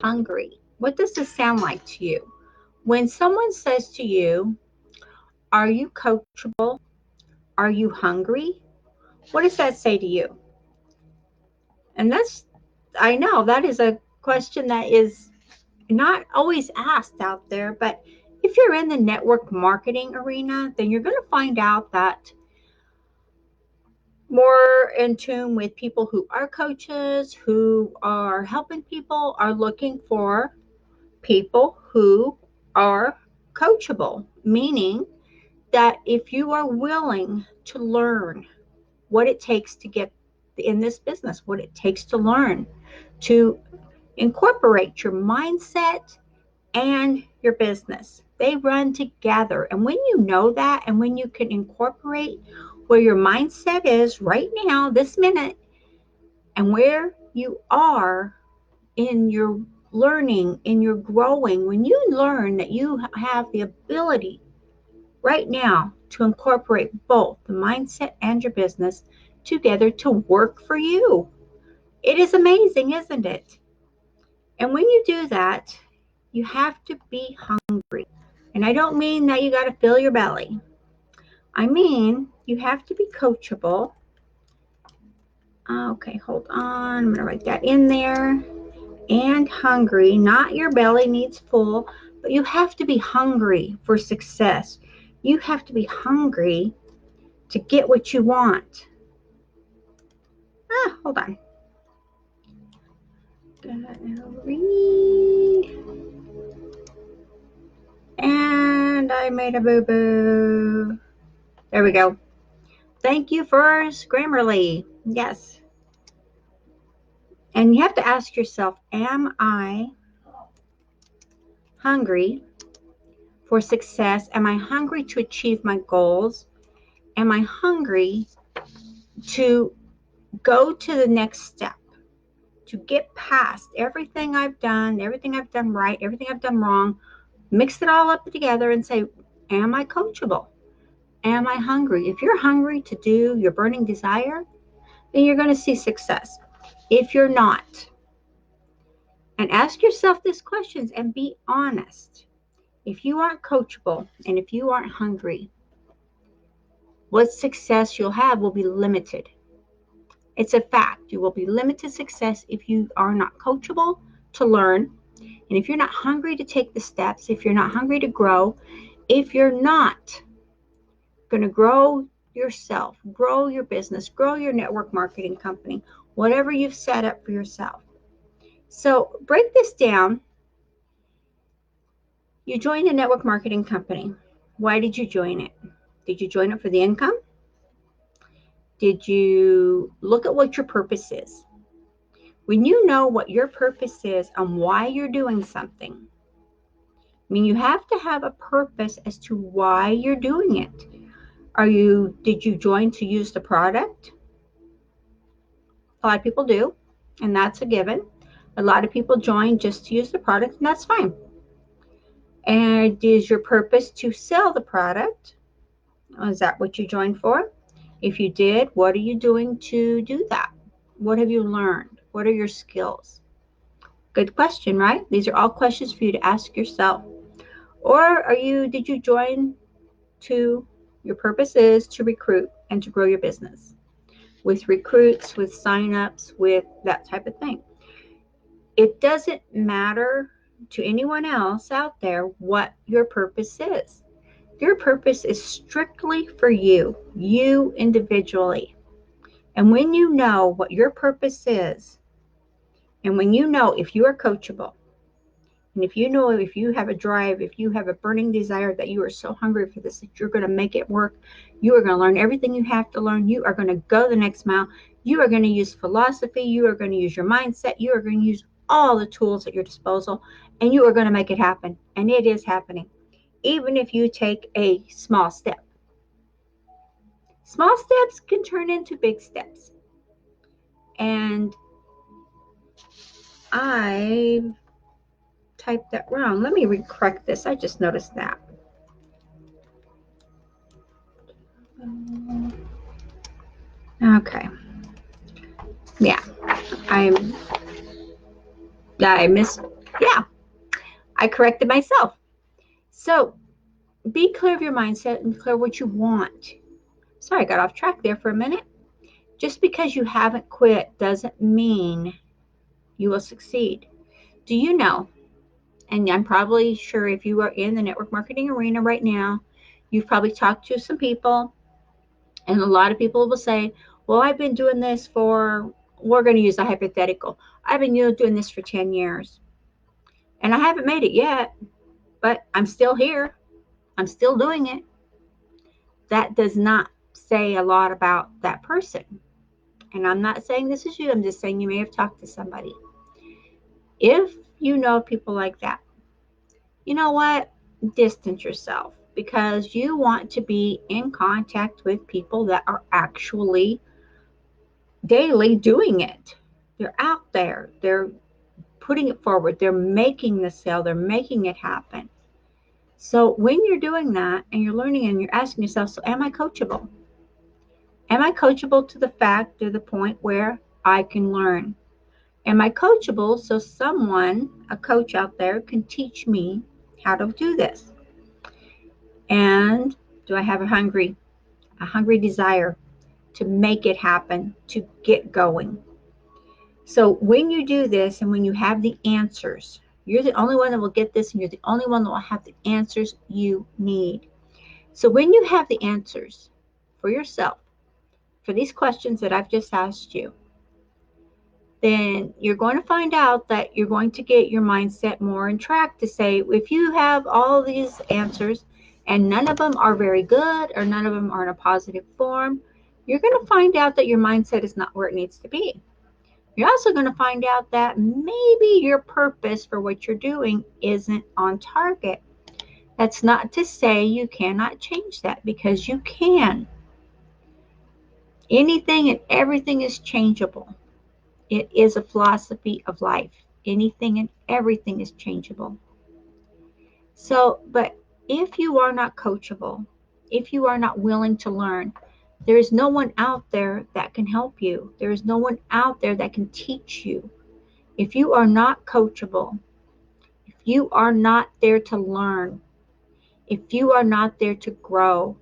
hungry? What does this sound like to you? When someone says to you, are you coachable? Are you hungry? What does that say to you? And I know that is a question that is not always asked out there, but if you're in the network marketing arena, then you're going to find out that more in tune with people who are coaches, who are helping people, are looking for people who are coachable, meaning that if you are willing to learn what it takes to get in this business, what it takes to learn to incorporate your mindset and your business. They run together. And when you know that, and when you can incorporate where your mindset is right now, this minute, and where you are in your learning, in your growing, when you learn that you have the ability right now to incorporate both the mindset and your business together to work for you. It is amazing, isn't it? And when you do that, you have to be hungry. And I don't mean that you got to fill your belly. I mean, you have to be coachable. Okay, hold on. I'm going to write that in there. And hungry, not your belly needs full, but you have to be hungry for success. You have to be hungry to get what you want. Hold on. And I made a boo-boo. There we go. Thank you first, Grammarly. Yes. And you have to ask yourself, am I hungry for success? Am I hungry to achieve my goals? Am I hungry to go to the next step, to get past everything I've done right, everything I've done wrong, mix it all up together and say, am I coachable? Am I hungry? If you're hungry to do your burning desire, then you're going to see success. If you're not, and ask yourself these questions and be honest. If you aren't coachable and if you aren't hungry, what success you'll have will be limited. It's a fact. You will be limited success if you are not coachable to learn. And if you're not hungry to take the steps, if you're not hungry to grow, if you're not going to grow yourself, grow your business, grow your network marketing company, whatever you've set up for yourself. So break this down. You joined a network marketing company. Why did you join it? Did you join it for the income? Did you look at what your purpose is? When you know what your purpose is and why you're doing something, I mean, you have to have a purpose as to why you're doing it. Did you join to use the product? A lot of people do, and that's a given. A lot of people join just to use the product, and that's fine. And is your purpose to sell the product? Is that what you joined for? If you did, what are you doing to do that? What have you learned? What are your skills? Good question, right? These are all questions for you to ask yourself. Or did you join to, your purpose is to recruit and to grow your business with recruits, with signups, with that type of thing. It doesn't matter to anyone else out there what your purpose is. Your purpose is strictly for you, you individually. And when you know what your purpose is, and when you know if you are coachable, and if you know if you have a drive, if you have a burning desire that you are so hungry for this, that you're going to make it work, you are going to learn everything you have to learn, you are going to go the next mile, you are going to use philosophy, you are going to use your mindset, you are going to use all the tools at your disposal, and you are going to make it happen. And it is happening. Even if you take a small step. Small steps can turn into big steps. And I typed that wrong. Let me correct this. I just noticed that. Okay. Yeah. I Yeah, I corrected myself. So be clear of your mindset and clear what you want. Sorry, I got off track there for a minute. Just because you haven't quit doesn't mean you will succeed. Do you know? And I'm probably sure if you are in the network marketing arena right now, you've probably talked to some people, and a lot of people will say, well, I've been doing this for, we're going to use a hypothetical. I've been doing this for 10 years and I haven't made it yet, but I'm still here. I'm still doing it. That does not say a lot about that person. And I'm not saying this is you, I'm just saying you may have talked to somebody. If you know people like that, you know what? Distance yourself because you want to be in contact with people that are actually daily doing it. They're out there, they're putting it forward, they're making the sale, they're making it happen. So when you're doing that and you're learning and you're asking yourself, so am I coachable? Am I coachable to the fact or the point where I can learn? Am I coachable so someone, a coach out there, can teach me how to do this? And do I have a hungry desire to make it happen, to get going? So when you do this and when you have the answers, you're the only one that will get this and you're the only one that will have the answers you need. So when you have the answers for yourself, for these questions that I've just asked you, then you're going to find out that you're going to get your mindset more in track to say, if you have all these answers and none of them are very good or none of them are in a positive form, you're going to find out that your mindset is not where it needs to be. You're also going to find out that maybe your purpose for what you're doing isn't on target. That's not to say you cannot change that, because you can. Anything and everything is changeable. It is a philosophy of life. Anything and everything is changeable. So, but if you are not coachable, if you are not willing to learn, there is no one out there that can help you. There is no one out there that can teach you. If you are not coachable, if you are not there to learn, if you are not there to grow,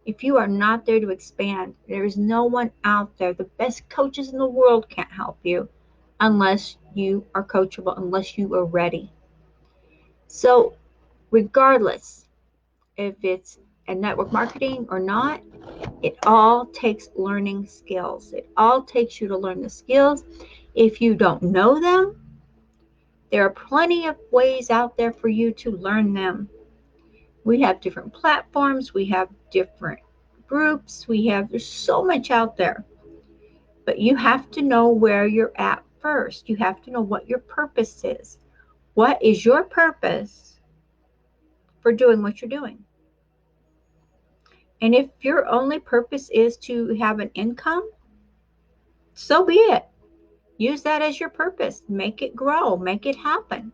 if you are not there to expand, there is no one out there. The best coaches in the world can't help you unless you are coachable, unless you are ready. So, regardless if it's a network marketing or not, it all takes learning skills. It all takes you to learn the skills. If you don't know them, there are plenty of ways out there for you to learn them. We have different platforms, we have different groups, there's so much out there. But you have to know where you're at first. You have to know what your purpose is. What is your purpose for doing what you're doing? And if your only purpose is to have an income, so be it. Use that as your purpose. Make it grow, make it happen.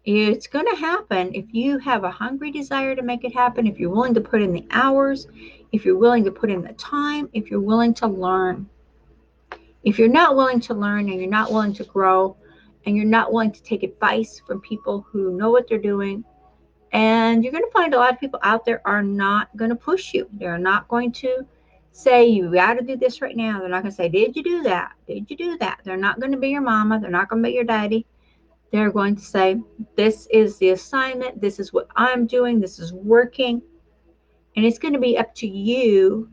It's going to happen if you have a hungry desire to make it happen, if you're willing to put in the hours, if you're willing to put in the time, if you're willing to learn. If you're not willing to learn and you're not willing to grow and you're not willing to take advice from people who know what they're doing, and you're going to find a lot of people out there are not going to push you. They're not going to say, you got to do this right now. They're not going to say, did you do that? Did you do that? They're not going to be your mama. They're not going to be your daddy. They're going to say, this is the assignment. This is what I'm doing. This is working. And it's going to be up to you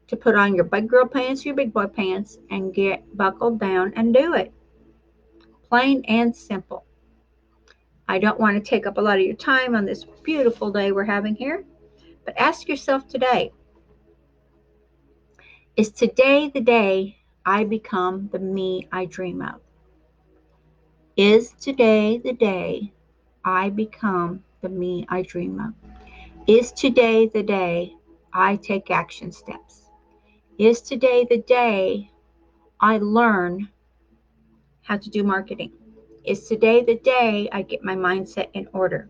to put on your big girl pants, your big boy pants, and get buckled down and do it. Plain and simple. I don't want to take up a lot of your time on this beautiful day we're having here, but ask yourself today, is today the day I become the me I dream of? Is today the day I become the me I dream of? Is today the day I take action steps? Is today the day I learn how to do marketing? Is today the day I get my mindset in order?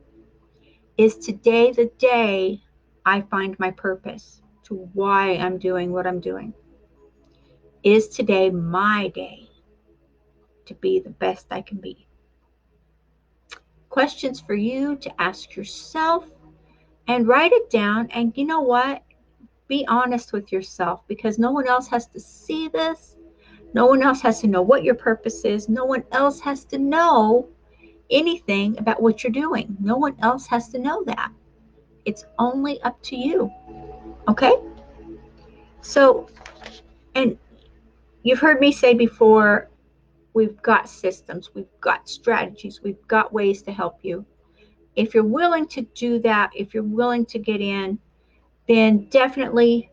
Is today the day I find my purpose to why I'm doing what I'm doing? Is today my day to be the best I can be? questions for you to ask yourself and write it down. And you know what? Be honest with yourself, because no one else has to see this. No one else has to know what your purpose is. No one else has to know anything about what you're doing. No one else has to know that. It's only up to you. Okay? So, and you've heard me say before, we've got systems, we've got strategies, we've got ways to help you. If you're willing to do that, if you're willing to get in, then definitely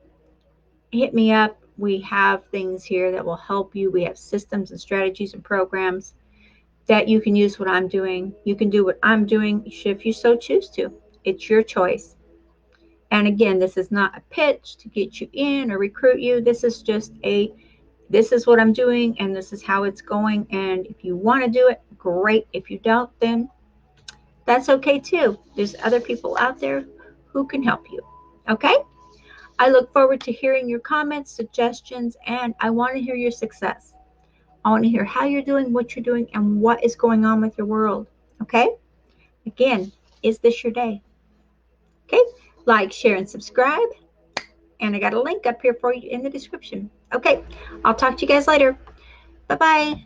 hit me up. We have things here that will help you. We have systems and strategies and programs that you can use what I'm doing. You can do what I'm doing if you so choose to. It's your choice. And again, this is not a pitch to get you in or recruit you. This is just this is what I'm doing and this is how it's going. And if you want to do it, great. If you don't, then that's okay too. There's other people out there who can help you. Okay? I look forward to hearing your comments, suggestions, and I want to hear your success. I want to hear how you're doing, what you're doing, and what is going on with your world. Okay? Again, is this your day? Okay? Like, share, and subscribe. And I got a link up here for you in the description. Okay, I'll talk to you guys later. Bye bye.